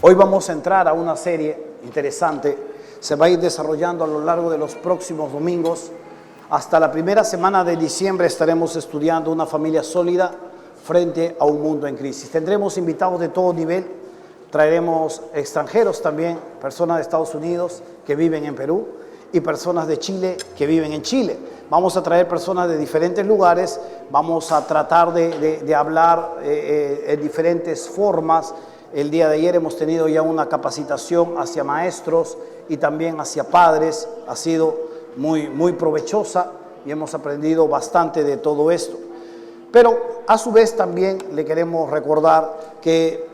Hoy vamos a entrar a una serie interesante. Se va a ir desarrollando a lo largo de los próximos domingos. Hasta la primera semana de diciembre estaremos estudiando una familia sólida frente a un mundo en crisis. Tendremos invitados de todo nivel. Traeremos extranjeros también, personas de Estados Unidos que viven en Perú y personas de Chile que viven en Chile. Vamos a traer personas de diferentes lugares. Vamos a tratar de hablar en diferentes formas. El día de ayer hemos tenido ya una capacitación hacia maestros y también hacia padres. Ha sido muy provechosa y hemos aprendido bastante de todo esto. Pero a su vez también le queremos recordar que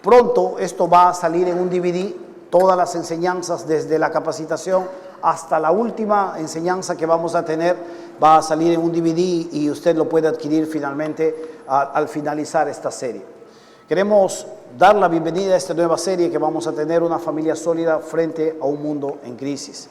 pronto esto va a salir en un DVD, todas las enseñanzas desde la capacitación hasta la última enseñanza que vamos a tener va a salir en un DVD y usted lo puede adquirir finalmente al finalizar esta serie. Queremos dar la bienvenida a esta nueva serie que vamos a tener, una familia sólida frente a un mundo en crisis.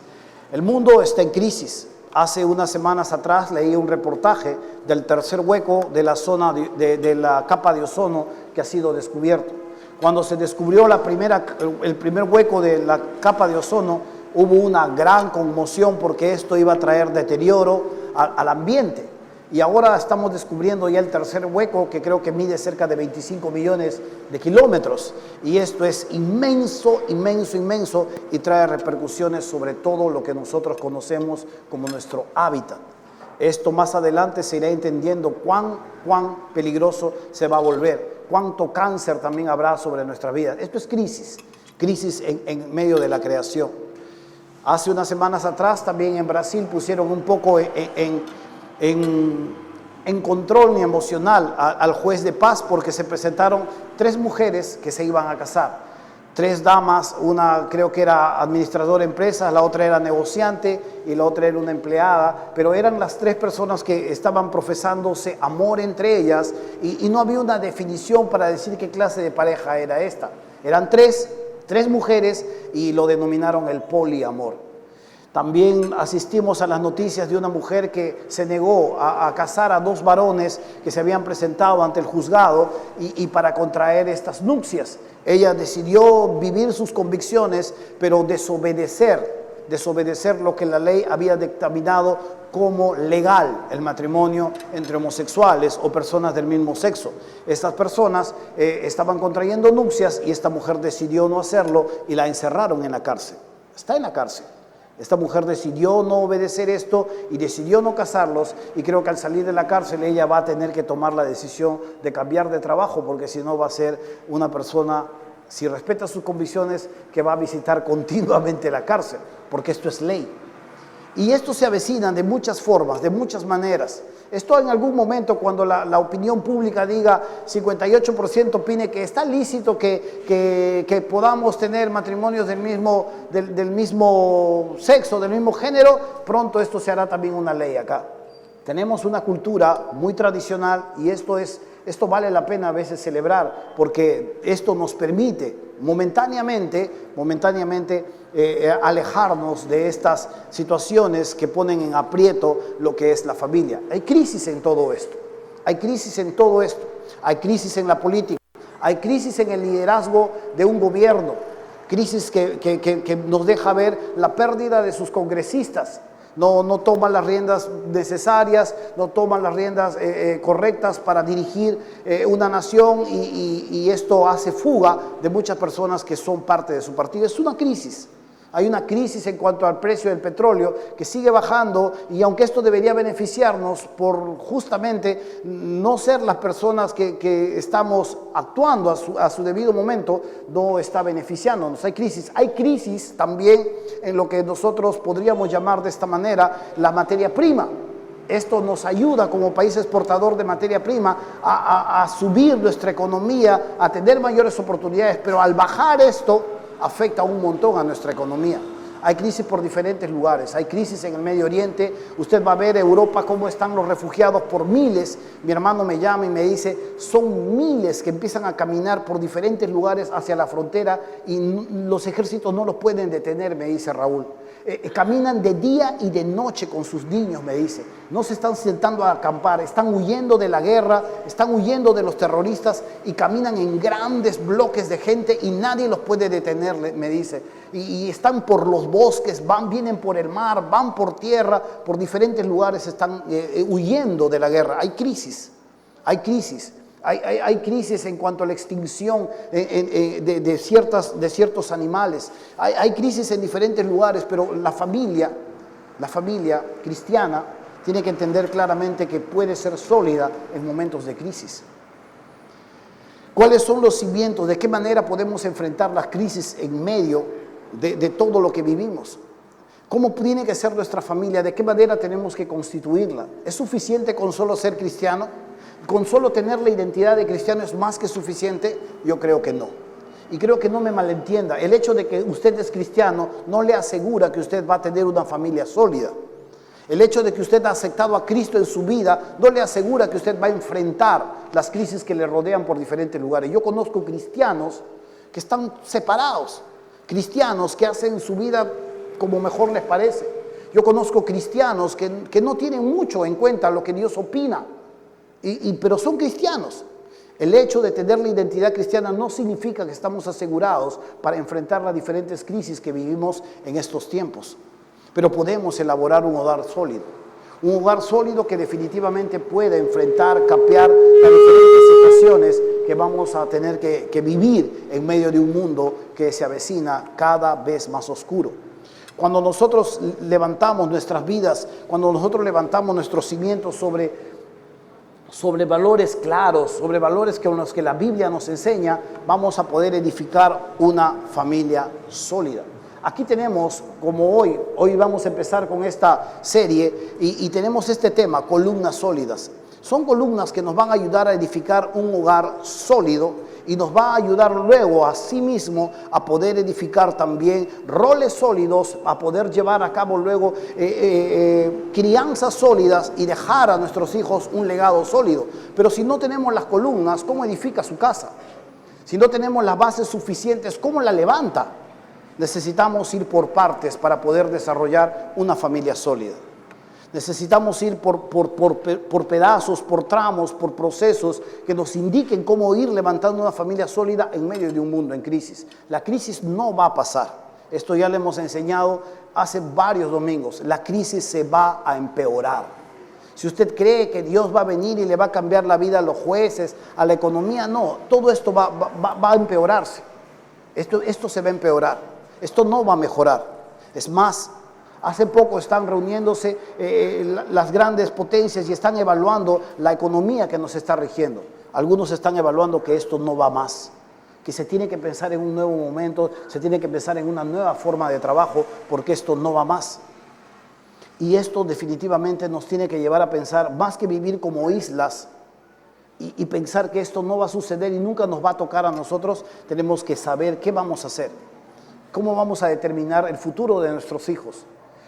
El mundo está en crisis. Hace unas semanas atrás leí un reportaje del tercer hueco de la zona de la capa de ozono que ha sido descubierto. Cuando se descubrió el primer hueco de la capa de ozono, hubo una gran conmoción porque esto iba a traer deterioro al ambiente. Y ahora estamos descubriendo ya el tercer hueco, que creo que mide cerca de 25 millones de kilómetros. Y esto es inmenso y trae repercusiones sobre todo lo que nosotros conocemos como nuestro hábitat. Esto más adelante se irá entendiendo cuán peligroso se va a volver, cuánto cáncer también habrá sobre nuestras vidas. Esto es crisis en medio de la creación. Hace unas semanas atrás también en Brasil pusieron un poco en control emocional al juez de paz porque se presentaron 3 mujeres que se iban a casar. 3 damas, una creo que era administradora de empresas, la otra era negociante y la otra era una empleada, pero eran las 3 personas que estaban profesándose amor entre ellas y no había una definición para decir qué clase de pareja era esta. Eran 3 mujeres y lo denominaron el poliamor. También asistimos a las noticias de una mujer que se negó a casar a 2 varones que se habían presentado ante el juzgado y para contraer estas nupcias. Ella decidió vivir sus convicciones, pero desobedecer lo que la ley había dictaminado como legal, el matrimonio entre homosexuales o personas del mismo sexo. Estas personas estaban contrayendo nupcias y esta mujer decidió no hacerlo y la encerraron en la cárcel. Está en la cárcel. Esta mujer decidió no obedecer esto y decidió no casarlos y creo que al salir de la cárcel ella va a tener que tomar la decisión de cambiar de trabajo porque si no va a ser una persona, si respeta sus convicciones, que va a visitar continuamente la cárcel porque esto es ley. Y esto se avecina de muchas formas, de muchas maneras. Esto en algún momento cuando la opinión pública diga 58% opine que está lícito que podamos tener matrimonios del mismo sexo, del mismo género, pronto esto se hará también una ley acá. Tenemos una cultura muy tradicional y esto vale la pena a veces celebrar porque esto nos permite momentáneamente alejarnos de estas situaciones que ponen en aprieto lo que es la familia. Hay crisis en todo esto. Hay crisis en la política. Hay crisis en el liderazgo de un gobierno. Crisis que nos deja ver la pérdida de sus congresistas. No toman las riendas necesarias, no toman las riendas correctas para dirigir una nación y esto hace fuga de muchas personas que son parte de su partido. Es una crisis. Hay una crisis en cuanto al precio del petróleo que sigue bajando y aunque esto debería beneficiarnos por justamente no ser las personas que estamos actuando a su debido momento, no está beneficiándonos. Hay crisis también en lo que nosotros podríamos llamar de esta manera la materia prima. Esto nos ayuda como país exportador de materia prima a subir nuestra economía, a tener mayores oportunidades, pero al bajar esto afecta un montón a nuestra economía. Hay crisis por diferentes lugares, hay crisis en el Medio Oriente. Usted va a ver Europa cómo están los refugiados por miles. Mi hermano me llama y me dice, son miles que empiezan a caminar por diferentes lugares hacia la frontera y los ejércitos no los pueden detener, me dice Raúl. caminan de día y de noche con sus niños, me dice. No se están sentando a acampar, están huyendo de la guerra, están huyendo de los terroristas y caminan en grandes bloques de gente y nadie los puede detener, me dice. Y están por los bosques, vienen por el mar, van por tierra, por diferentes lugares, están huyendo de la guerra. Hay crisis, hay crisis. Hay crisis en cuanto a la extinción de ciertos animales. Hay crisis en diferentes lugares, pero la familia cristiana tiene que entender claramente que puede ser sólida en momentos de crisis. ¿Cuáles son los cimientos? ¿De qué manera podemos enfrentar las crisis en medio de todo lo que vivimos? ¿Cómo tiene que ser nuestra familia? ¿De qué manera tenemos que constituirla? ¿Es suficiente con solo ser cristiano? ¿Con solo tener la identidad de cristiano es más que suficiente? Yo creo que no. Y creo que no me malentienda. El hecho de que usted es cristiano no le asegura que usted va a tener una familia sólida. El hecho de que usted ha aceptado a Cristo en su vida no le asegura que usted va a enfrentar las crisis que le rodean por diferentes lugares. Yo conozco cristianos que están separados, cristianos que hacen su vida como mejor les parece. Yo conozco cristianos que no tienen mucho en cuenta lo que Dios opina. Pero son cristianos. El hecho de tener la identidad cristiana no significa que estamos asegurados para enfrentar las diferentes crisis que vivimos en estos tiempos. Pero podemos elaborar un hogar sólido que definitivamente pueda enfrentar, capear las diferentes situaciones que vamos a tener que vivir en medio de un mundo que se avecina cada vez más oscuro. Cuando nosotros levantamos nuestras vidas, cuando nosotros levantamos nuestros cimientos sobre valores claros, sobre valores con los que la Biblia nos enseña, vamos a poder edificar una familia sólida. Aquí tenemos, como hoy vamos a empezar con esta serie y tenemos este tema, columnas sólidas. Son columnas que nos van a ayudar a edificar un hogar sólido y nos va a ayudar luego a sí mismo a poder edificar también roles sólidos, a poder llevar a cabo luego crianzas sólidas y dejar a nuestros hijos un legado sólido. Pero si no tenemos las columnas, ¿cómo edifica su casa? Si no tenemos las bases suficientes, ¿cómo la levanta? Necesitamos ir por partes para poder desarrollar una familia sólida. Necesitamos ir por pedazos, por tramos, por procesos que nos indiquen cómo ir levantando una familia sólida en medio de un mundo en crisis. La crisis no va a pasar. Esto ya le hemos enseñado hace varios domingos. La crisis se va a empeorar. Si usted cree que Dios va a venir y le va a cambiar la vida a los jueces, a la economía, no. Todo esto va a empeorarse. Esto se va a empeorar. Esto no va a mejorar. Es más, hace poco están reuniéndose las grandes potencias y están evaluando la economía que nos está rigiendo. Algunos están evaluando que esto no va más, que se tiene que pensar en un nuevo momento, se tiene que pensar en una nueva forma de trabajo porque esto no va más. Y esto definitivamente nos tiene que llevar a pensar, más que vivir como islas y pensar que esto no va a suceder y nunca nos va a tocar a nosotros, tenemos que saber qué vamos a hacer, cómo vamos a determinar el futuro de nuestros hijos.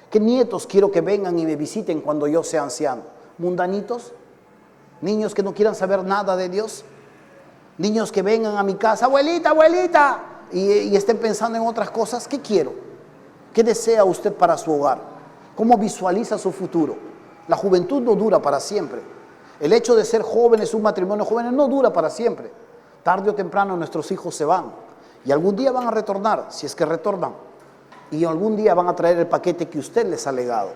¿Qué nietos quiero que vengan y me visiten cuando yo sea anciano? ¿Mundanitos? ¿Niños que no quieran saber nada de Dios? ¿Niños que vengan a mi casa, abuelita, abuelita, y estén pensando en otras cosas? ¿Qué quiero? ¿Qué desea usted para su hogar? ¿Cómo visualiza su futuro? La juventud no dura para siempre. El hecho de ser jóvenes, un matrimonio joven, no dura para siempre. Tarde o temprano nuestros hijos se van y algún día van a retornar, si es que retornan. Y algún día van a traer el paquete que usted les ha legado.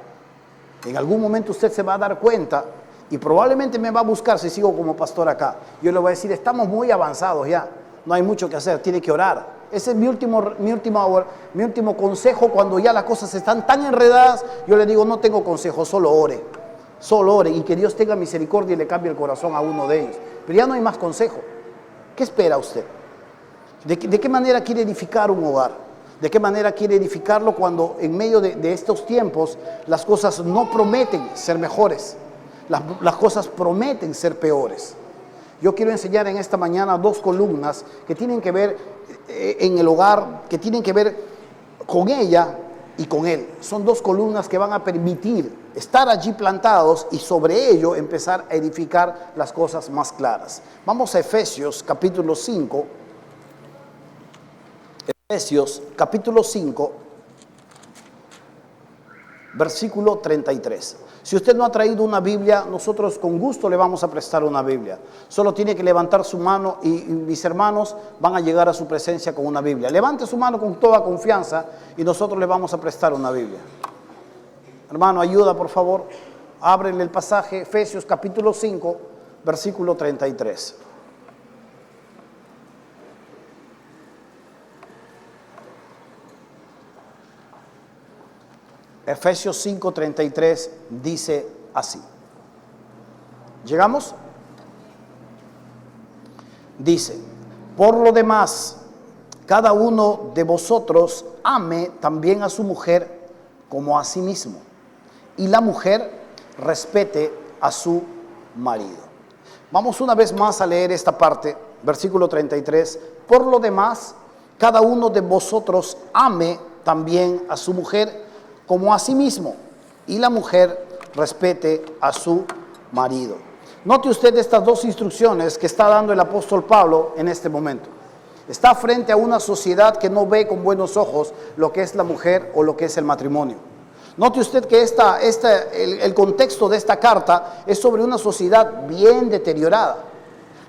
En algún momento usted se va a dar cuenta y probablemente me va a buscar si sigo como pastor acá. Yo le voy a decir, estamos muy avanzados ya, no hay mucho que hacer, tiene que orar. Ese es mi último consejo cuando ya las cosas están tan enredadas. Yo le digo, no tengo consejo, solo ore y que Dios tenga misericordia y le cambie el corazón a uno de ellos. Pero ya no hay más consejo. ¿Qué espera usted? ¿De qué manera quiere edificar un hogar? ¿De qué manera quiere edificarlo cuando en medio de estos tiempos las cosas no prometen ser mejores? Las cosas prometen ser peores. Yo quiero enseñar en esta mañana 2 columnas que tienen que ver en el hogar, que tienen que ver con ella y con él. Son 2 columnas que van a permitir estar allí plantados y sobre ello empezar a edificar las cosas más claras. Vamos a Efesios capítulo 5. Efesios capítulo 5, versículo 33. Si usted no ha traído una Biblia, nosotros con gusto le vamos a prestar una Biblia. Solo tiene que levantar su mano y mis hermanos van a llegar a su presencia con una Biblia. Levante su mano con toda confianza y nosotros le vamos a prestar una Biblia. Hermano, ayuda por favor. Ábrele el pasaje, Efesios capítulo 5, versículo 33. Efesios 5:33 dice así. ¿Llegamos? Dice, por lo demás, cada uno de vosotros ame también a su mujer como a sí mismo, y la mujer respete a su marido. Vamos una vez más a leer esta parte, versículo 33. Por lo demás, cada uno de vosotros ame también a su mujer como a sí mismo, y la mujer respete a su marido. Note usted estas dos instrucciones que está dando el apóstol Pablo en este momento. Está frente a una sociedad que no ve con buenos ojos lo que es la mujer o lo que es el matrimonio. Note usted que el contexto de esta carta es sobre una sociedad bien deteriorada.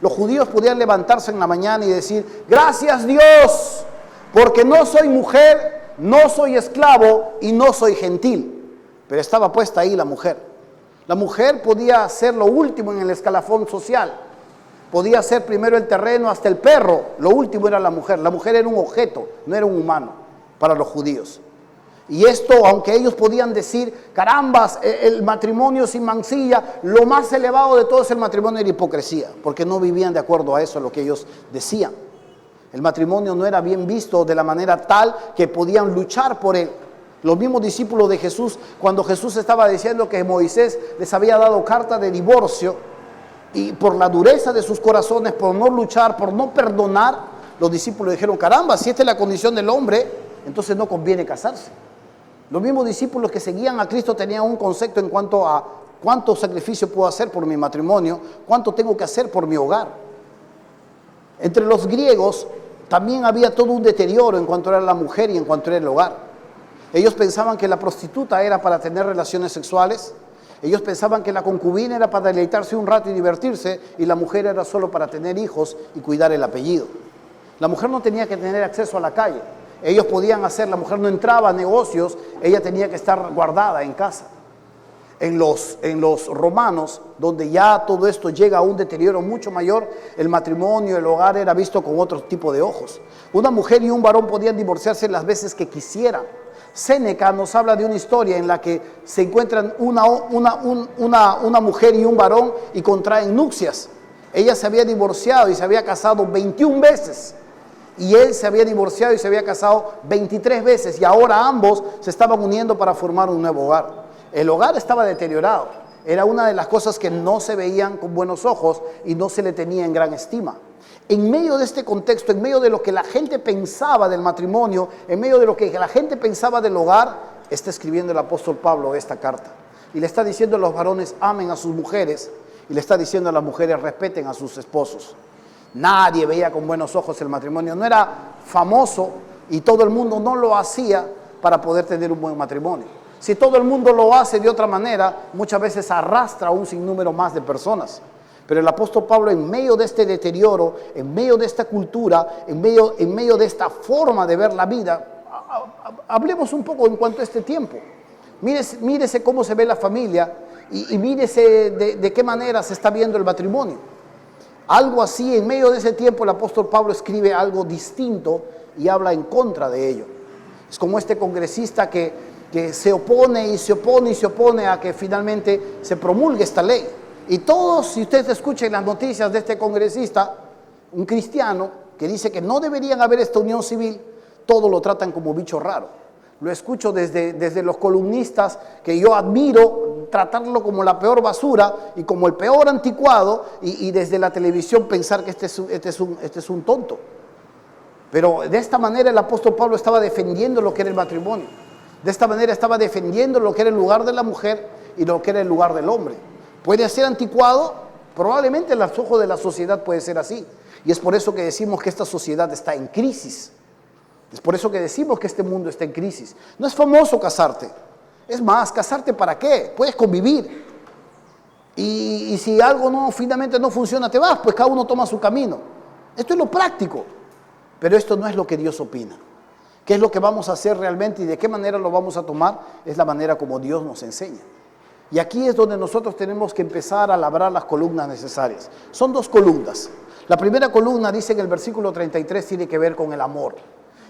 Los judíos podían levantarse en la mañana y decir, gracias Dios, porque no soy mujer, no soy esclavo y no soy gentil. Pero estaba puesta ahí la mujer. La mujer podía ser lo último en el escalafón social. Podía ser primero el terreno hasta el perro. Lo último era la mujer. La mujer era un objeto, no era un humano para los judíos. Y esto, aunque ellos podían decir, carambas, el matrimonio sin mancilla, lo más elevado de todo es el matrimonio, era hipocresía, porque no vivían de acuerdo a eso, a lo que ellos decían. El matrimonio no era bien visto de la manera tal que podían luchar por él. Los mismos discípulos de Jesús, cuando Jesús estaba diciendo que Moisés les había dado carta de divorcio, y por la dureza de sus corazones, por no luchar, por no perdonar, los discípulos dijeron, caramba, si esta es la condición del hombre, entonces no conviene casarse. Los mismos discípulos que seguían a Cristo tenían un concepto en cuanto a cuánto sacrificio puedo hacer por mi matrimonio, cuánto tengo que hacer por mi hogar. Entre los griegos también había todo un deterioro en cuanto era la mujer y en cuanto era el hogar. Ellos pensaban que la prostituta era para tener relaciones sexuales. Ellos pensaban que la concubina era para deleitarse un rato y divertirse, y la mujer era solo para tener hijos y cuidar el apellido. La mujer no tenía que tener acceso a la calle. Ellos podían hacer, la mujer no entraba a negocios, ella tenía que estar guardada en casa. En los romanos, donde ya todo esto llega a un deterioro mucho mayor, el matrimonio, el hogar era visto con otro tipo de ojos. Una mujer y un varón podían divorciarse las veces que quisieran. Séneca nos habla de una historia en la que se encuentran una mujer y un varón y contraen nupcias. Ella se había divorciado y se había casado 21 veces. Y él se había divorciado y se había casado 23 veces. Y ahora ambos se estaban uniendo para formar un nuevo hogar. El hogar estaba deteriorado. Era una de las cosas que no se veían con buenos ojos y no se le tenía en gran estima. En medio de este contexto, en medio de lo que la gente pensaba del matrimonio, en medio de lo que la gente pensaba del hogar, está escribiendo el apóstol Pablo esta carta. Y le está diciendo a los varones, amen a sus mujeres. Y le está diciendo a las mujeres, respeten a sus esposos. Nadie veía con buenos ojos el matrimonio. No era famoso y todo el mundo no lo hacía para poder tener un buen matrimonio. Si todo el mundo lo hace de otra manera, muchas veces arrastra a un sinnúmero más de personas. Pero el apóstol Pablo, en medio de este deterioro, en medio de esta cultura, en medio de esta forma de ver la vida, hablemos un poco en cuanto a este tiempo. Mírese cómo se ve la familia y mírese de qué manera se está viendo el matrimonio. Algo así, en medio de ese tiempo, el apóstol Pablo escribe algo distinto y habla en contra de ello. Es como este congresista que se opone y se opone y se opone a que finalmente se promulgue esta ley. Y todos, si ustedes escuchan las noticias de este congresista, un cristiano que dice que no deberían haber esta unión civil, todos lo tratan como bicho raro. Lo escucho desde los columnistas que yo admiro, tratarlo como la peor basura y como el peor anticuado, y desde la televisión pensar que este es un tonto. Pero de esta manera el apóstol Pablo estaba defendiendo lo que era el matrimonio. De esta manera estaba defendiendo lo que era el lugar de la mujer y lo que era el lugar del hombre. ¿Puede ser anticuado? Probablemente en los ojos de la sociedad puede ser así. Y es por eso que decimos que esta sociedad está en crisis. Es por eso que decimos que este mundo está en crisis. No es famoso casarte. Es más, ¿casarte para qué? Puedes convivir. Y si algo finalmente no funciona, te vas, pues cada uno toma su camino. Esto es lo práctico, pero esto no es lo que Dios opina. ¿Qué es lo que vamos a hacer realmente y de qué manera lo vamos a tomar? Es la manera como Dios nos enseña. Y aquí es donde nosotros tenemos que empezar a labrar las columnas necesarias. Son 2 columnas. La primera columna dice en el versículo 33 tiene que ver con el amor.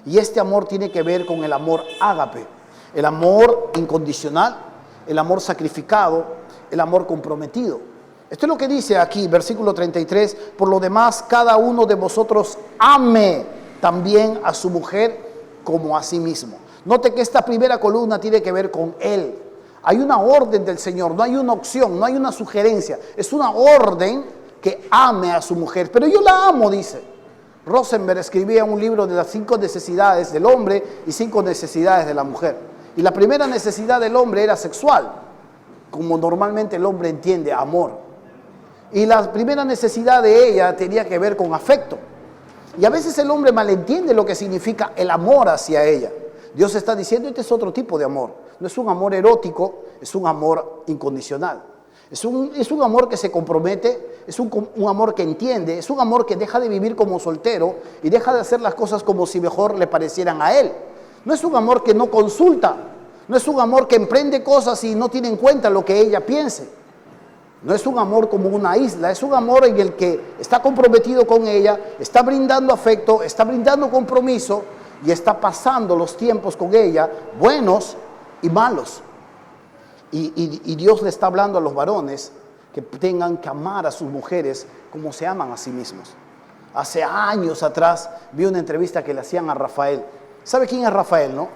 Y este amor tiene que ver con el amor ágape, el amor incondicional, el amor sacrificado, el amor comprometido. Esto es lo que dice aquí, versículo 33, por lo demás, cada uno de vosotros ame también a su mujer como a sí mismo. Note que esta primera columna tiene que ver con él. Hay una orden del Señor, no hay una opción, no hay una sugerencia. Es una orden que ame a su mujer. Pero yo la amo, dice. Rosenberg escribía un libro de las 5 necesidades del hombre y 5 necesidades de la mujer. Y la primera necesidad del hombre era sexual, como normalmente el hombre entiende amor. Y la primera necesidad de ella tenía que ver con afecto. Y a veces el hombre malentiende lo que significa el amor hacia ella. Dios está diciendo, este es otro tipo de amor. No es un amor erótico, es un amor incondicional. Es un amor que se compromete, es un amor que entiende, es un amor que deja de vivir como soltero y deja de hacer las cosas como si mejor le parecieran a él. No es un amor que no consulta, no es un amor que emprende cosas y no tiene en cuenta lo que ella piense. No es un amor como una isla, es un amor en el que está comprometido con ella, está brindando afecto, está brindando compromiso y está pasando los tiempos con ella, buenos y malos. Y Dios le está hablando a los varones que tengan que amar a sus mujeres como se aman a sí mismos. Hace años atrás vi una entrevista que le hacían a Rafael. ¿Sabe quién es Rafael, no?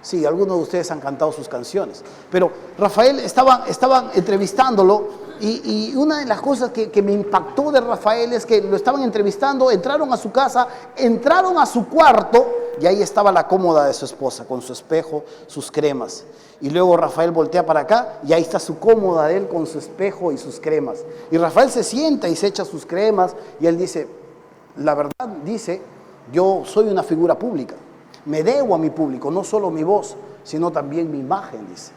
Sí, algunos de ustedes han cantado sus canciones. Pero Rafael estaban entrevistándolo y una de las cosas que me impactó de Rafael es que lo estaban entrevistando, entraron a su casa, entraron a su cuarto y ahí estaba la cómoda de su esposa con su espejo, sus cremas. Y luego Rafael voltea para acá y ahí está su cómoda de él con su espejo y sus cremas. Y Rafael se sienta y se echa sus cremas y él dice, la verdad, dice, yo soy una figura pública. Me debo a mi público, no solo mi voz, sino también mi imagen, dice.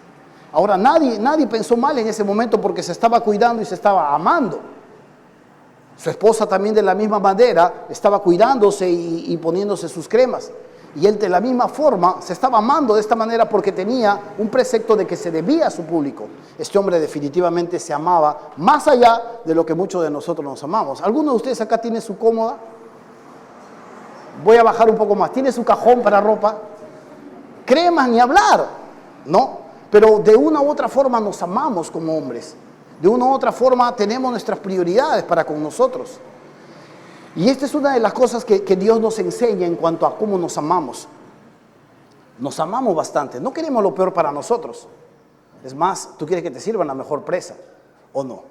Ahora, nadie pensó mal en ese momento porque se estaba cuidando y se estaba amando. Su esposa también de la misma manera estaba cuidándose y poniéndose sus cremas. Y él de la misma forma se estaba amando de esta manera porque tenía un precepto de que se debía a su público. Este hombre definitivamente se amaba más allá de lo que muchos de nosotros nos amamos. ¿Alguno de ustedes acá tiene su cómoda? Voy a bajar un poco más. ¿Tiene su cajón para ropa? Cremas ni hablar, ¿no? Pero de una u otra forma nos amamos como hombres. De una u otra forma tenemos nuestras prioridades para con nosotros. Y esta es una de las cosas que Dios nos enseña en cuanto a cómo nos amamos. Nos amamos bastante. No queremos lo peor para nosotros. Es más, tú quieres que te sirvan la mejor presa, ¿o no?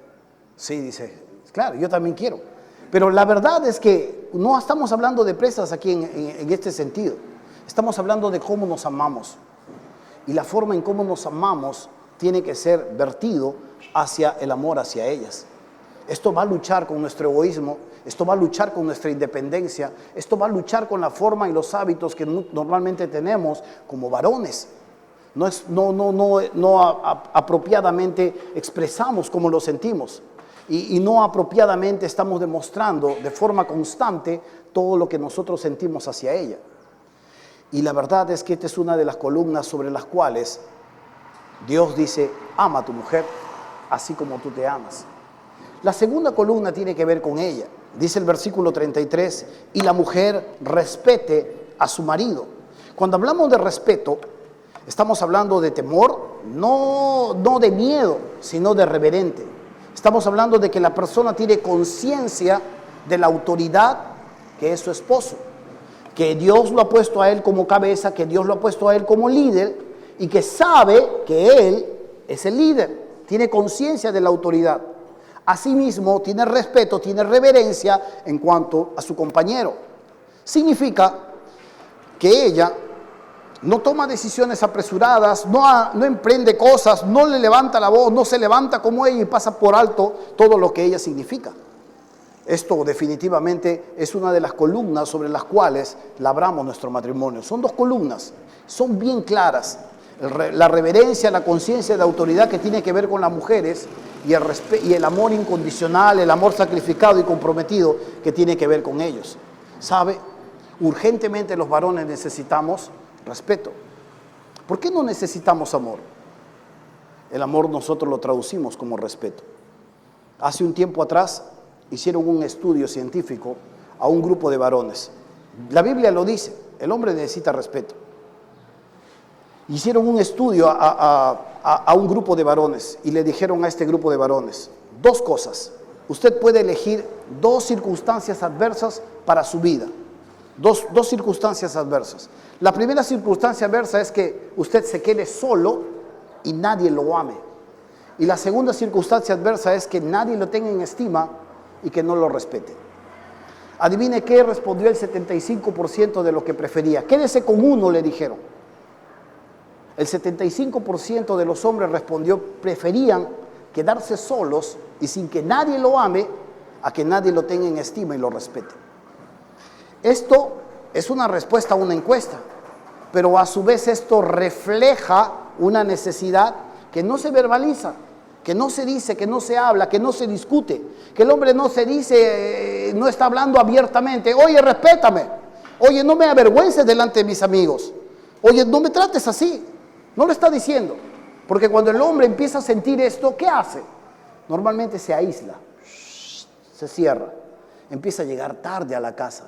Sí, dice, claro, yo también quiero. Pero la verdad es que no estamos hablando de presas aquí en este sentido. Estamos hablando de cómo nos amamos. Y la forma en cómo nos amamos tiene que ser vertido hacia el amor hacia ellas. Esto va a luchar con nuestro egoísmo, esto va a luchar con nuestra independencia, esto va a luchar con la forma y los hábitos que normalmente tenemos como varones. No apropiadamente expresamos cómo lo sentimos y no apropiadamente estamos demostrando de forma constante todo lo que nosotros sentimos hacia ella. Y la verdad es que esta es una de las columnas sobre las cuales Dios dice, ama a tu mujer así como tú te amas. La segunda columna tiene que ver con ella. Dice el versículo 33, y la mujer respete a su marido. Cuando hablamos de respeto, estamos hablando de temor, no de miedo, sino de reverente. Estamos hablando de que la persona tiene conciencia de la autoridad que es su esposo, que Dios lo ha puesto a él como cabeza, que Dios lo ha puesto a él como líder y que sabe que él es el líder, tiene conciencia de la autoridad. Asimismo, tiene respeto, tiene reverencia en cuanto a su compañero. Significa que ella no toma decisiones apresuradas, no emprende cosas, no le levanta la voz, no se levanta como ella y pasa por alto todo lo que ella significa. Esto definitivamente es una de las columnas sobre las cuales labramos nuestro matrimonio. Son dos columnas, son bien claras. La reverencia, la conciencia de autoridad que tiene que ver con las mujeres y el amor incondicional, el amor sacrificado y comprometido que tiene que ver con ellos. ¿Sabe? Urgentemente los varones necesitamos respeto. ¿Por qué no necesitamos amor? El amor nosotros lo traducimos como respeto. Hace un tiempo atrás hicieron un estudio científico a un grupo de varones. La Biblia lo dice, el hombre necesita respeto. Hicieron un estudio a un grupo de varones y le dijeron a este grupo de varones, dos cosas. Usted puede elegir dos circunstancias adversas para su vida. Dos circunstancias adversas. La primera circunstancia adversa es que usted se quede solo y nadie lo ame. Y la segunda circunstancia adversa es que nadie lo tenga en estima y que no lo respete. Adivine qué respondió el 75% de lo que prefería. Quédese con uno, le dijeron. El 75% de los hombres respondió, preferían quedarse solos y sin que nadie lo ame, a que nadie lo tenga en estima y lo respete. Esto es una respuesta a una encuesta, pero a su vez esto refleja una necesidad que no se verbaliza, que no se dice, que no se habla, que no se discute, que el hombre no se dice, no está hablando abiertamente, oye, respétame, oye, no me avergüences delante de mis amigos, oye, no me trates así. No lo está diciendo, porque cuando el hombre empieza a sentir esto, ¿qué hace? Normalmente se aísla, se cierra, empieza a llegar tarde a la casa.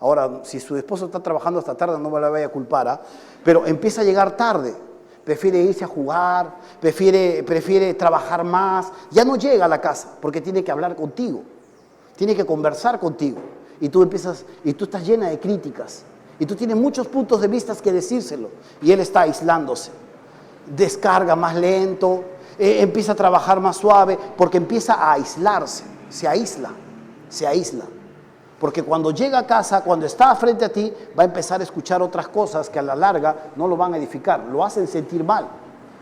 Ahora, si su esposo está trabajando hasta tarde, no me la vaya a culpar, pero empieza a llegar tarde, prefiere irse a jugar, prefiere trabajar más, ya no llega a la casa, porque tiene que hablar contigo, tiene que conversar contigo, y tú estás llena de críticas. Y tú tienes muchos puntos de vista que decírselo. Y él está aislándose. Descarga más lento, empieza a trabajar más suave, porque empieza a aislarse. Se aísla. Porque cuando llega a casa, cuando está frente a ti, va a empezar a escuchar otras cosas que a la larga no lo van a edificar. Lo hacen sentir mal,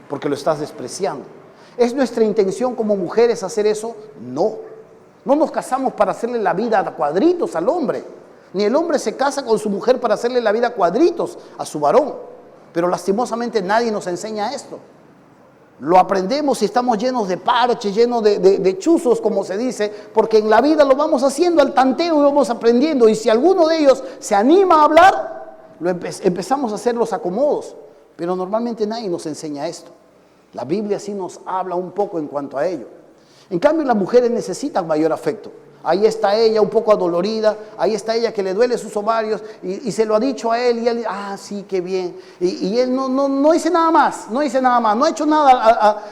porque lo estás despreciando. ¿Es nuestra intención como mujeres hacer eso? No. No nos casamos para hacerle la vida a cuadritos al hombre. Ni el hombre se casa con su mujer para hacerle la vida a cuadritos a su varón. Pero lastimosamente nadie nos enseña esto. Lo aprendemos y estamos llenos de parches, llenos de chuzos, como se dice, porque en la vida lo vamos haciendo al tanteo y vamos aprendiendo. Y si alguno de ellos se anima a hablar, empezamos a hacer los acomodos. Pero normalmente nadie nos enseña esto. La Biblia sí nos habla un poco en cuanto a ello. En cambio, las mujeres necesitan mayor afecto. Ahí está ella un poco adolorida, ahí está ella que le duele sus ovarios y se lo ha dicho a él y él, sí, qué bien. Y él no dice nada más, no ha hecho nada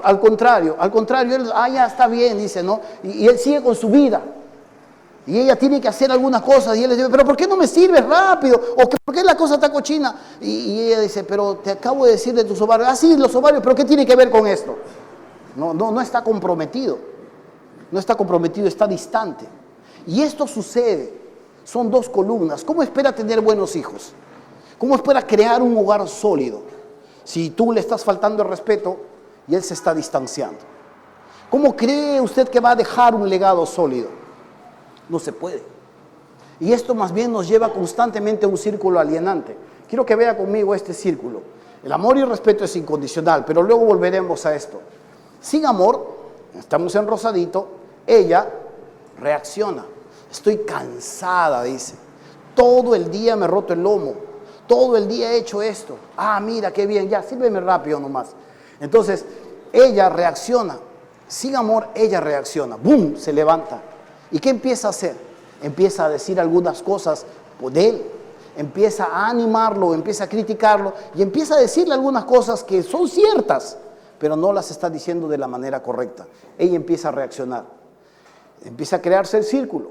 al contrario, él, ya está bien, dice, ¿no? Y él sigue con su vida. Y ella tiene que hacer algunas cosas y él le dice, pero ¿por qué no me sirves rápido? ¿O por qué la cosa está cochina? Y ella dice, pero te acabo de decir de tus ovarios. Sí, los ovarios, pero ¿qué tiene que ver con esto? No está comprometido. No está comprometido, está distante. Y esto sucede. Son dos columnas. ¿Cómo espera tener buenos hijos? ¿Cómo espera crear un hogar sólido? Si tú le estás faltando el respeto y él se está distanciando. ¿Cómo cree usted que va a dejar un legado sólido? No se puede. Y esto más bien nos lleva constantemente a un círculo alienante. Quiero que vea conmigo este círculo. El amor y el respeto es incondicional, pero luego volveremos a esto. Sin amor, estamos en rosadito, ella reacciona. Estoy cansada, dice. Todo el día me he roto el lomo. Todo el día he hecho esto. Mira, qué bien. Ya, sírveme rápido nomás. Entonces, ella reacciona. Sin amor, ella reacciona. ¡Bum! Se levanta. ¿Y qué empieza a hacer? Empieza a decir algunas cosas de él. Empieza a animarlo, empieza a criticarlo y empieza a decirle algunas cosas que son ciertas, pero no las está diciendo de la manera correcta. Ella empieza a reaccionar. Empieza a crearse el círculo.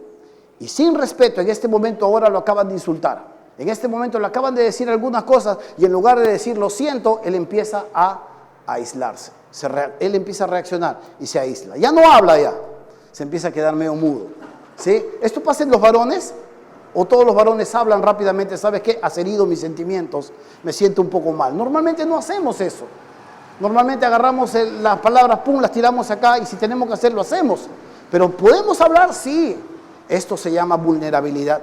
Y sin respeto, en este momento ahora lo acaban de insultar. En este momento le acaban de decir algunas cosas y en lugar de decir lo siento, él empieza a aislarse. Él empieza a reaccionar y se aísla. Ya no habla ya. Se empieza a quedar medio mudo. ¿Sí? ¿Esto pasa en los varones? ¿O todos los varones hablan rápidamente? ¿Sabes qué? Has herido mis sentimientos. Me siento un poco mal. Normalmente no hacemos eso. Normalmente agarramos las palabras, pum, las tiramos acá y si tenemos que hacerlo, hacemos. Pero ¿podemos hablar? Sí. Esto se llama vulnerabilidad.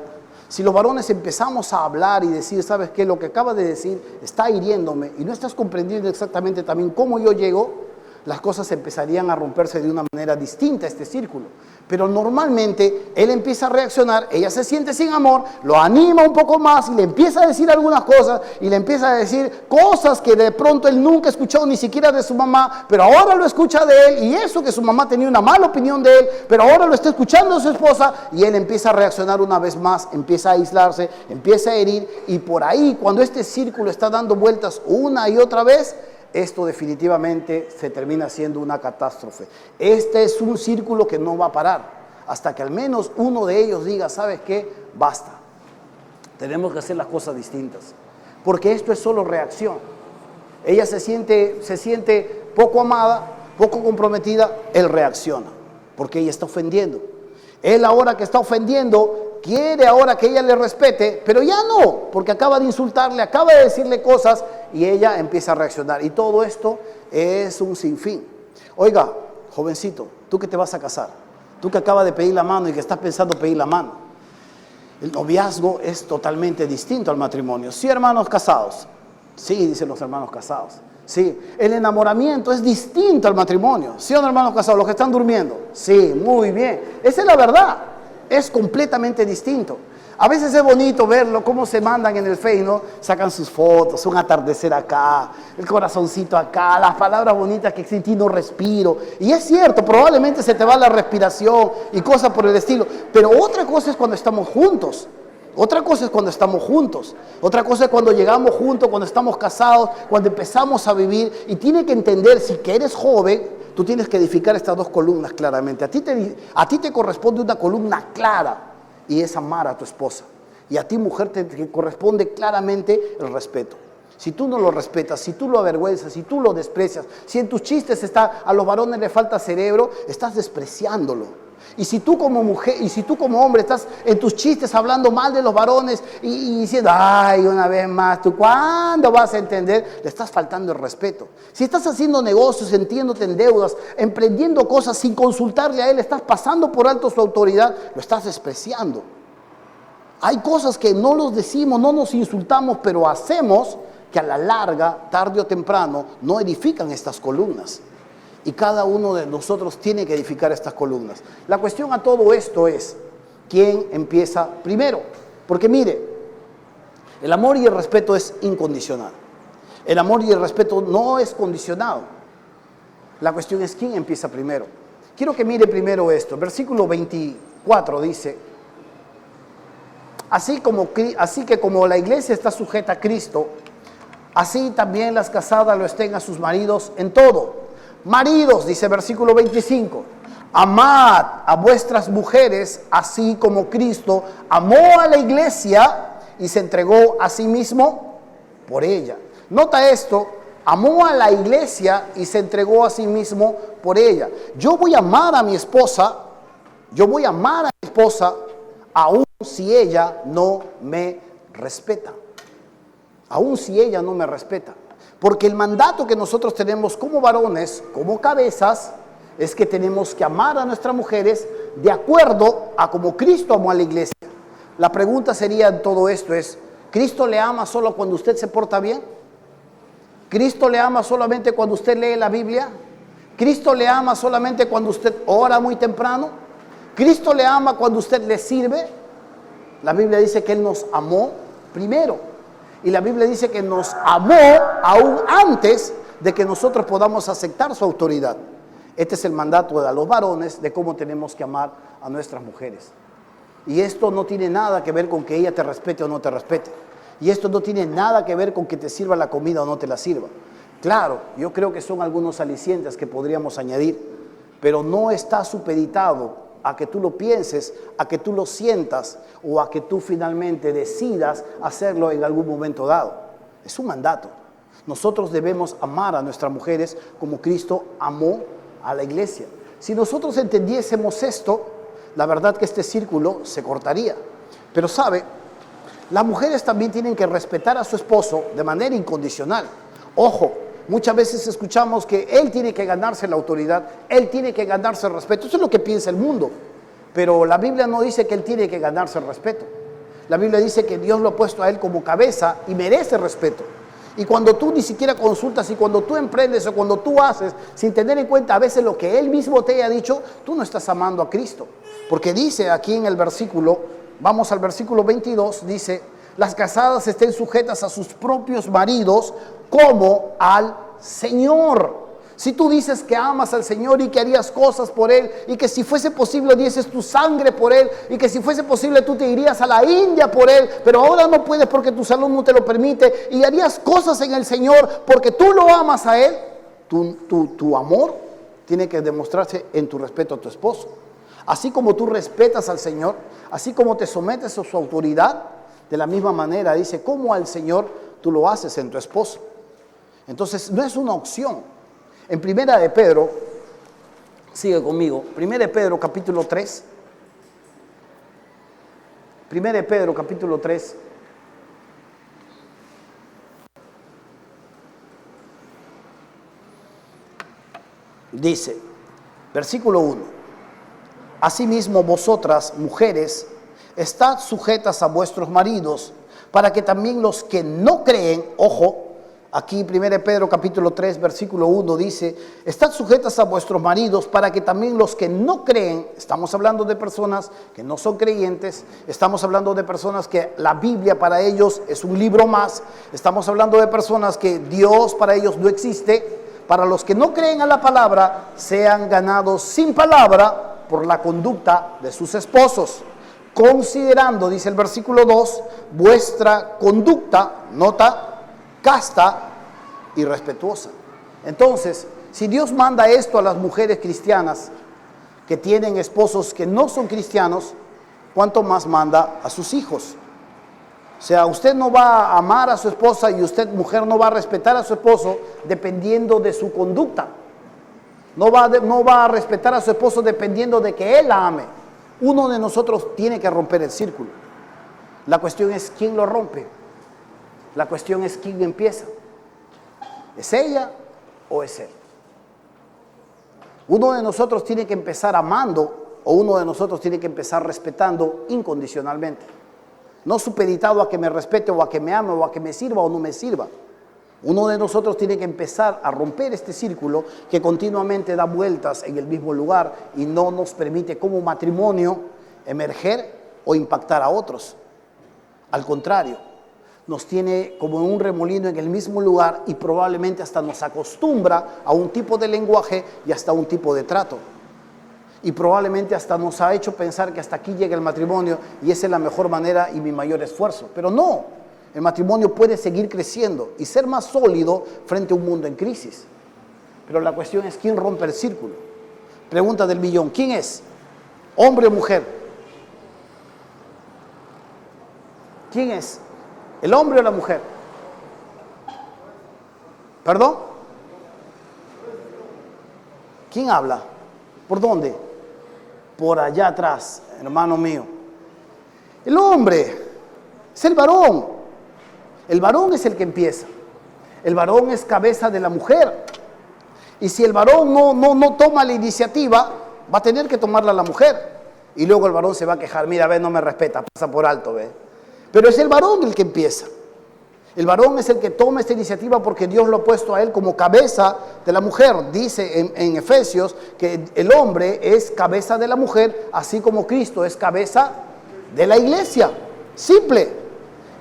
Si los varones empezamos a hablar y decir, ¿sabes qué? Lo que acabas de decir está hiriéndome y no estás comprendiendo exactamente también cómo yo llego, las cosas empezarían a romperse de una manera distinta a este círculo. Pero normalmente él empieza a reaccionar, ella se siente sin amor, lo anima un poco más y le empieza a decir algunas cosas y le empieza a decir cosas que de pronto él nunca ha escuchado ni siquiera de su mamá, pero ahora lo escucha de él, y eso que su mamá tenía una mala opinión de él, pero ahora lo está escuchando de su esposa, y él empieza a reaccionar una vez más, empieza a aislarse, empieza a herir, y por ahí cuando este círculo está dando vueltas una y otra vez, esto definitivamente se termina siendo una catástrofe. Este es un círculo que no va a parar hasta que al menos uno de ellos diga, ¿sabes qué? Basta. Tenemos que hacer las cosas distintas. Porque esto es solo reacción. Ella se siente poco amada, poco comprometida, él reacciona. Porque ella está ofendiendo. Él ahora que está ofendiendo, quiere ahora que ella le respete, pero ya no, porque acaba de insultarle, acaba de decirle cosas y ella empieza a reaccionar. Y todo esto es un sinfín. Oiga, jovencito, tú que te vas a casar, tú que acabas de pedir la mano y que estás pensando pedir la mano, el noviazgo es totalmente distinto al matrimonio. Sí, hermanos casados, sí, dicen los hermanos casados. Sí, el enamoramiento es distinto al matrimonio. ¿Sí o no, hermanos casados? Los que están durmiendo. Sí, muy bien. Esa es la verdad. Es completamente distinto. A veces es bonito verlo, cómo se mandan en el Face, ¿no? Sacan sus fotos, un atardecer acá, el corazoncito acá, las palabras bonitas que sin ti no respiro. Y es cierto, probablemente se te va la respiración y cosas por el estilo. Pero otra cosa es cuando estamos juntos. Otra cosa es cuando estamos juntos, otra cosa es cuando llegamos juntos, cuando estamos casados, cuando empezamos a vivir. Y tiene que entender, si que eres joven, tú tienes que edificar estas dos columnas claramente. A ti te corresponde una columna clara y es amar a tu esposa. Y a ti, mujer, te corresponde claramente el respeto. Si tú no lo respetas, si tú lo avergüenzas, si tú lo desprecias, si en tus chistes a los varones le falta cerebro, estás despreciándolo. Y si tú como mujer, y si tú como hombre estás en tus chistes hablando mal de los varones y diciendo, ay, una vez más, ¿tú cuándo vas a entender? Le estás faltando el respeto. Si estás haciendo negocios, entiéndote en deudas, emprendiendo cosas sin consultarle a él, estás pasando por alto su autoridad, lo estás despreciando. Hay cosas que no los decimos, no nos insultamos, pero hacemos que a la larga, tarde o temprano, no edifican estas columnas. Y cada uno de nosotros tiene que edificar estas columnas. La cuestión a todo esto es, ¿quién empieza primero? Porque mire, el amor y el respeto es incondicional. El amor y el respeto no es condicionado. La cuestión es, ¿quién empieza primero? Quiero que mire primero esto. Versículo 24 dice, así que como la iglesia está sujeta a Cristo, así también las casadas lo estén a sus maridos en todo. Maridos, dice versículo 25, amad a vuestras mujeres así como Cristo amó a la iglesia y se entregó a sí mismo por ella. Nota esto, amó a la iglesia y se entregó a sí mismo por ella. Yo voy a amar a mi esposa, aun si ella no me respeta. Aun si ella no me respeta. Porque el mandato que nosotros tenemos como varones, como cabezas, es que tenemos que amar a nuestras mujeres de acuerdo a como Cristo amó a la iglesia. La pregunta sería en todo esto es, ¿Cristo le ama solo cuando usted se porta bien? ¿Cristo le ama solamente cuando usted lee la Biblia? ¿Cristo le ama solamente cuando usted ora muy temprano? ¿Cristo le ama cuando usted le sirve? La Biblia dice que Él nos amó primero. Y la Biblia dice que nos amó aún antes de que nosotros podamos aceptar su autoridad. Este es el mandato de los varones de cómo tenemos que amar a nuestras mujeres. Y esto no tiene nada que ver con que ella te respete o no te respete. Y esto no tiene nada que ver con que te sirva la comida o no te la sirva. Claro, yo creo que son algunos alicientes que podríamos añadir, pero no está supeditado a que tú lo pienses, a que tú lo sientas o a que tú finalmente decidas hacerlo en algún momento dado. Es un mandato. Nosotros debemos amar a nuestras mujeres como Cristo amó a la iglesia. Si nosotros entendiésemos esto, la verdad que este círculo se cortaría. Pero sabe, las mujeres también tienen que respetar a su esposo de manera incondicional. Ojo, muchas veces escuchamos que él tiene que ganarse la autoridad, él tiene que ganarse el respeto. Eso es lo que piensa el mundo. Pero la Biblia no dice que él tiene que ganarse el respeto. La Biblia dice que Dios lo ha puesto a él como cabeza y merece respeto. Y cuando tú ni siquiera consultas y cuando tú emprendes o cuando tú haces sin tener en cuenta a veces lo que Él mismo te haya dicho, tú no estás amando a Cristo. Porque dice aquí en el versículo, vamos al versículo 22, dice, las casadas estén sujetas a sus propios maridos como al Señor. Si tú dices que amas al Señor y que harías cosas por Él y que si fuese posible dieses tu sangre por Él y que si fuese posible tú te irías a la India por Él, pero ahora no puedes porque tu salud no te lo permite y harías cosas en el Señor porque tú lo amas a Él, tu amor tiene que demostrarse en tu respeto a tu esposo. Así como tú respetas al Señor, así como te sometes a su autoridad, de la misma manera dice, como al Señor tú lo haces en tu esposo. Entonces no es una opción. En Primera de Pedro, sigue conmigo, Primera de Pedro capítulo 3, Primera de Pedro capítulo 3, dice, versículo 1, asimismo vosotras, mujeres, estad sujetas a vuestros maridos, para que también los que no creen, ojo, aquí 1 Pedro capítulo 3 versículo 1 dice, estad sujetas a vuestros maridos para que también los que no creen, estamos hablando de personas que no son creyentes, estamos hablando de personas que la Biblia para ellos es un libro más, estamos hablando de personas que Dios para ellos no existe, para los que no creen a la palabra, sean ganados sin palabra por la conducta de sus esposos, considerando, dice el versículo 2, vuestra conducta, nota, casta y respetuosa. Entonces, si Dios manda esto a las mujeres cristianas que tienen esposos que no son cristianos, ¿cuánto más manda a sus hijos? O sea, usted no va a amar a su esposa y usted, mujer, no va a respetar a su esposo dependiendo de su conducta. No va a respetar a su esposo dependiendo de que él la ame. Uno de nosotros tiene que romper el círculo. La cuestión es quién lo rompe. La cuestión es quién empieza. ¿Es ella o es él? Uno de nosotros tiene que empezar amando o uno de nosotros tiene que empezar respetando incondicionalmente. No supeditado a que me respete o a que me ame o a que me sirva o no me sirva. Uno de nosotros tiene que empezar a romper este círculo que continuamente da vueltas en el mismo lugar y no nos permite como matrimonio emerger o impactar a otros. Al contrario, nos tiene como en un remolino en el mismo lugar y probablemente hasta nos acostumbra a un tipo de lenguaje y hasta un tipo de trato. Y probablemente hasta nos ha hecho pensar que hasta aquí llega el matrimonio y esa es la mejor manera y mi mayor esfuerzo. Pero no, el matrimonio puede seguir creciendo y ser más sólido frente a un mundo en crisis. Pero la cuestión es quién rompe el círculo. Pregunta del millón, ¿quién es? ¿Hombre o mujer? ¿Quién es? ¿El hombre o la mujer? ¿Perdón? ¿Quién habla? ¿Por dónde? Por allá atrás, hermano mío. El hombre es el varón. El varón es el que empieza. El varón es cabeza de la mujer. Y si el varón no toma la iniciativa, va a tener que tomarla la mujer. Y luego el varón se va a quejar, mira, ve, no me respeta, pasa por alto, ve. Pero es el varón el que empieza. El varón es el que toma esta iniciativa porque Dios lo ha puesto a él como cabeza de la mujer. Dice en Efesios que el hombre es cabeza de la mujer, así como Cristo es cabeza de la iglesia. Simple.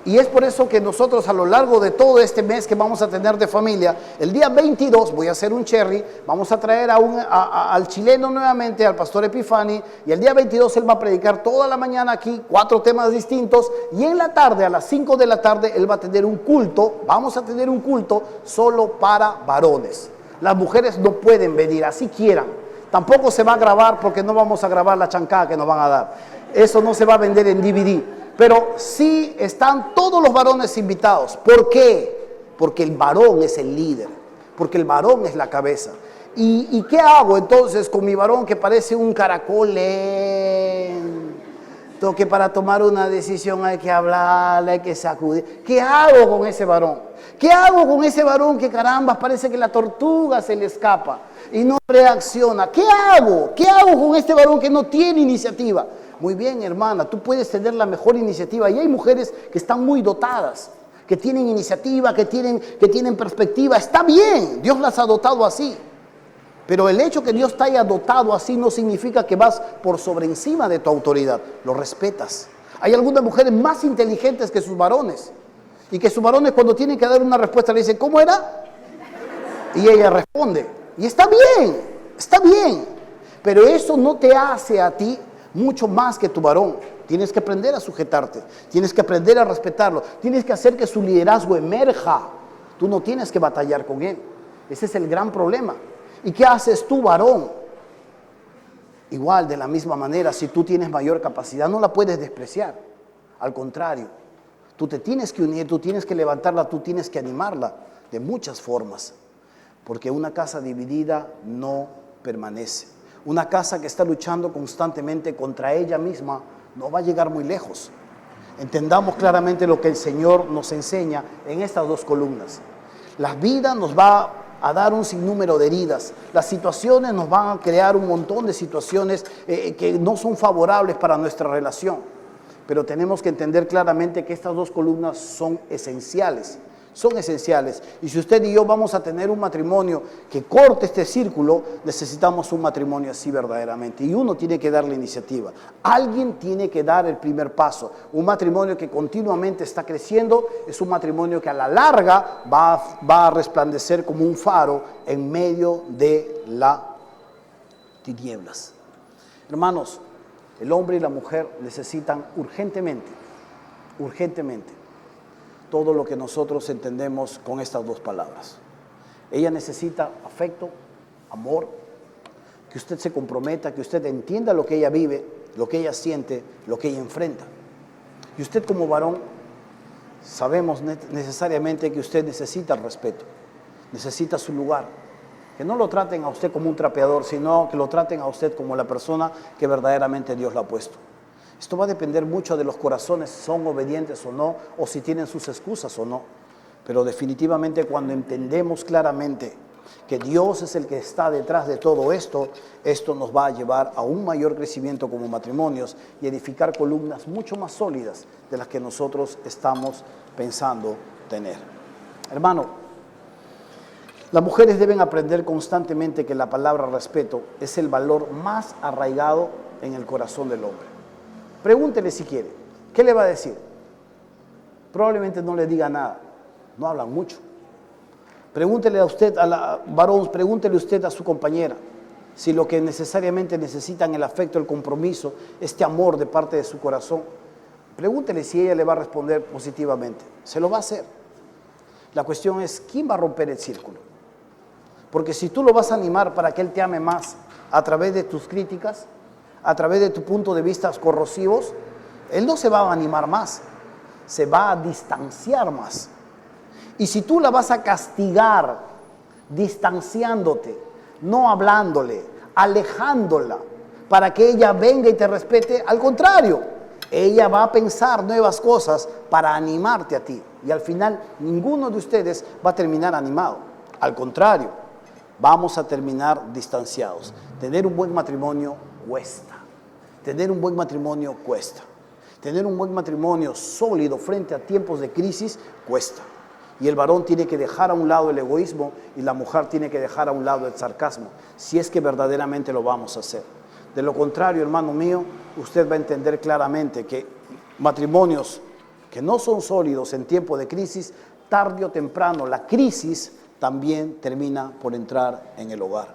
Y es por eso que nosotros a lo largo de todo este mes que vamos a tener de familia, el día 22 voy a hacer un cherry, vamos a traer al chileno nuevamente, al pastor Epifani, y el día 22 él va a predicar toda la mañana aquí, 4 temas distintos, y en la tarde, a las 5 de la tarde, él va a tener un culto, vamos a tener un culto solo para varones. Las mujeres no pueden venir, así quieran. Tampoco se va a grabar porque no vamos a grabar la chancada que nos van a dar. Eso no se va a vender en DVD. Pero sí están todos los varones invitados. ¿Por qué? Porque el varón es el líder. Porque el varón es la cabeza. ¿Y qué hago entonces con mi varón que parece un caracol lento? Que para tomar una decisión hay que hablarle, hay que sacudir. ¿Qué hago con ese varón? ¿Qué hago con ese varón que caramba parece que la tortuga se le escapa y no reacciona? ¿Qué hago? ¿Qué hago con este varón que no tiene iniciativa? Muy bien, hermana, tú puedes tener la mejor iniciativa. Y hay mujeres que están muy dotadas, que tienen iniciativa, que tienen perspectiva. Está bien, Dios las ha dotado así. Pero el hecho que Dios te haya dotado así no significa que vas por sobre encima de tu autoridad. Lo respetas. Hay algunas mujeres más inteligentes que sus varones. Y que sus varones cuando tienen que dar una respuesta le dicen, ¿cómo era? Y ella responde. Y está bien, está bien. Pero eso no te hace a ti mucho más que tu varón. Tienes que aprender a sujetarte. Tienes que aprender a respetarlo. Tienes que hacer que su liderazgo emerja. Tú no tienes que batallar con él. Ese es el gran problema. ¿Y qué haces tú, varón? Igual, de la misma manera, si tú tienes mayor capacidad, no la puedes despreciar. Al contrario, tú te tienes que unir, tú tienes que levantarla, tú tienes que animarla de muchas formas. Porque una casa dividida no permanece. Una casa que está luchando constantemente contra ella misma no va a llegar muy lejos. Entendamos claramente lo que el Señor nos enseña en estas dos columnas. La vida nos va a dar un sinnúmero de heridas. Las situaciones nos van a crear un montón de situaciones que no son favorables para nuestra relación. Pero tenemos que entender claramente que estas dos columnas son esenciales. Son esenciales. Y si usted y yo vamos a tener un matrimonio que corte este círculo, necesitamos un matrimonio así verdaderamente. Y uno tiene que dar la iniciativa. Alguien tiene que dar el primer paso. Un matrimonio que continuamente está creciendo es un matrimonio que a la larga va a resplandecer como un faro en medio de las tinieblas. Hermanos, el hombre y la mujer necesitan urgentemente todo lo que nosotros entendemos con estas dos palabras. Ella necesita afecto, amor, que usted se comprometa, que usted entienda lo que ella vive, lo que ella siente, lo que ella enfrenta. Y usted como varón, sabemos necesariamente que usted necesita el respeto, necesita su lugar. Que no lo traten a usted como un trapeador, sino que lo traten a usted como la persona que verdaderamente Dios la ha puesto. Esto va a depender mucho de los corazones, si son obedientes o no, o si tienen sus excusas o no. Pero definitivamente cuando entendemos claramente que Dios es el que está detrás de todo esto, esto nos va a llevar a un mayor crecimiento como matrimonios y edificar columnas mucho más sólidas de las que nosotros estamos pensando tener. Hermano, las mujeres deben aprender constantemente que la palabra respeto es el valor más arraigado en el corazón del hombre. Pregúntele si quiere. ¿Qué le va a decir? Probablemente no le diga nada. No hablan mucho. Pregúntele a usted, varón, pregúntele usted a su compañera si lo que necesariamente necesitan el afecto, el compromiso, este amor de parte de su corazón. Pregúntele si ella le va a responder positivamente. Se lo va a hacer. La cuestión es, ¿quién va a romper el círculo? Porque si tú lo vas a animar para que él te ame más a través de tus críticas, a través de tu punto de vista corrosivos, él no se va a animar más, se va a distanciar más. Y si tú la vas a castigar, distanciándote, no hablándole, alejándola, para que ella venga y te respete, al contrario, ella va a pensar nuevas cosas para animarte a ti. Y al final, ninguno de ustedes va a terminar animado. Al contrario, vamos a terminar distanciados. Tener un buen matrimonio cuesta. Tener un buen matrimonio cuesta. Tener un buen matrimonio sólido frente a tiempos de crisis cuesta. Y el varón tiene que dejar a un lado el egoísmo y la mujer tiene que dejar a un lado el sarcasmo, si es que verdaderamente lo vamos a hacer. De lo contrario, hermano mío, usted va a entender claramente que matrimonios que no son sólidos en tiempo de crisis, tarde o temprano la crisis también termina por entrar en el hogar.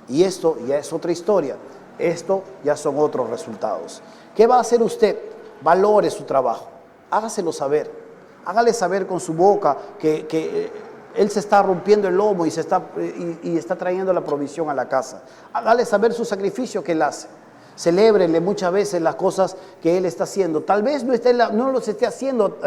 Y esto ya es otra historia. Esto ya son otros resultados. ¿Qué va a hacer usted? Valore su trabajo. Hágaselo saber. Hágale saber con su boca que él se está rompiendo el lomo y está trayendo la provisión a la casa. Hágale saber su sacrificio que él hace. Celébrele muchas veces las cosas que él está haciendo. Tal vez no los esté haciendo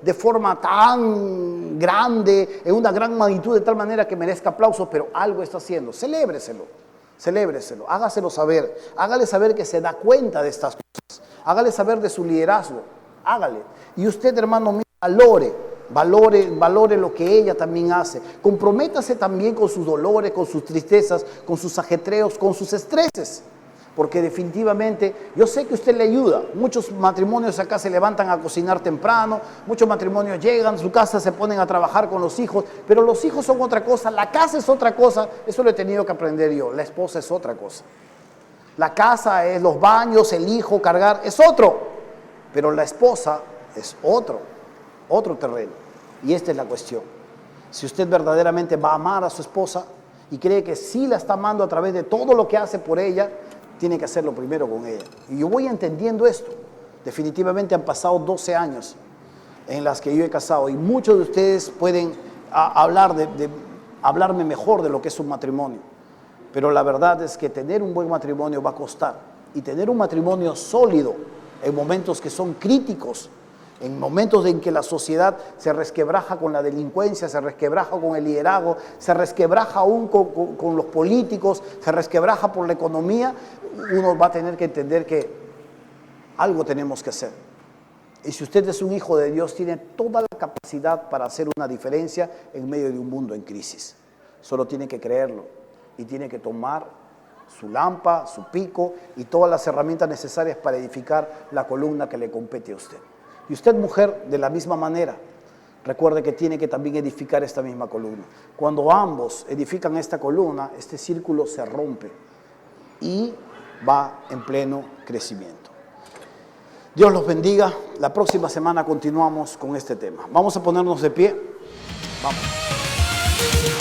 de forma tan grande, en una gran magnitud, de tal manera que merezca aplausos, pero algo está haciendo. Celébreselo, hágaselo saber. Hágale saber que se da cuenta de estas cosas. Hágale saber de su liderazgo. Hágale. Y usted, hermano mío, valore lo que ella también hace. Comprométase también con sus dolores, con sus tristezas, con sus ajetreos, con sus estreses. porque definitivamente yo sé que usted le ayuda. Muchos matrimonios acá se levantan a cocinar temprano, muchos matrimonios llegan a su casa, se ponen a trabajar con los hijos, pero los hijos son otra cosa, la casa es otra cosa, eso lo he tenido que aprender yo, la esposa es otra cosa. La casa es los baños, el hijo, cargar, es otro, pero la esposa es otro terreno. Y esta es la cuestión. Si usted verdaderamente va a amar a su esposa y cree que sí la está amando a través de todo lo que hace por ella, tiene que hacerlo primero con ella. Y yo voy entendiendo esto. Definitivamente han pasado 12 años en las que yo he casado y muchos de ustedes pueden hablarme mejor de lo que es un matrimonio. Pero la verdad es que tener un buen matrimonio va a costar. Y tener un matrimonio sólido en momentos que son críticos, en momentos en que la sociedad se resquebraja con la delincuencia, se resquebraja con el liderazgo, se resquebraja aún con los políticos, se resquebraja por la economía, uno va a tener que entender que algo tenemos que hacer. Y si usted es un hijo de Dios, tiene toda la capacidad para hacer una diferencia en medio de un mundo en crisis. Solo tiene que creerlo y tiene que tomar su lámpara, su pico y todas las herramientas necesarias para edificar la columna que le compete a usted. Y usted, mujer, de la misma manera, recuerde que tiene que también edificar esta misma columna. Cuando ambos edifican esta columna, este círculo se rompe y va en pleno crecimiento. Dios los bendiga. La próxima semana continuamos con este tema. Vamos a ponernos de pie. Vamos.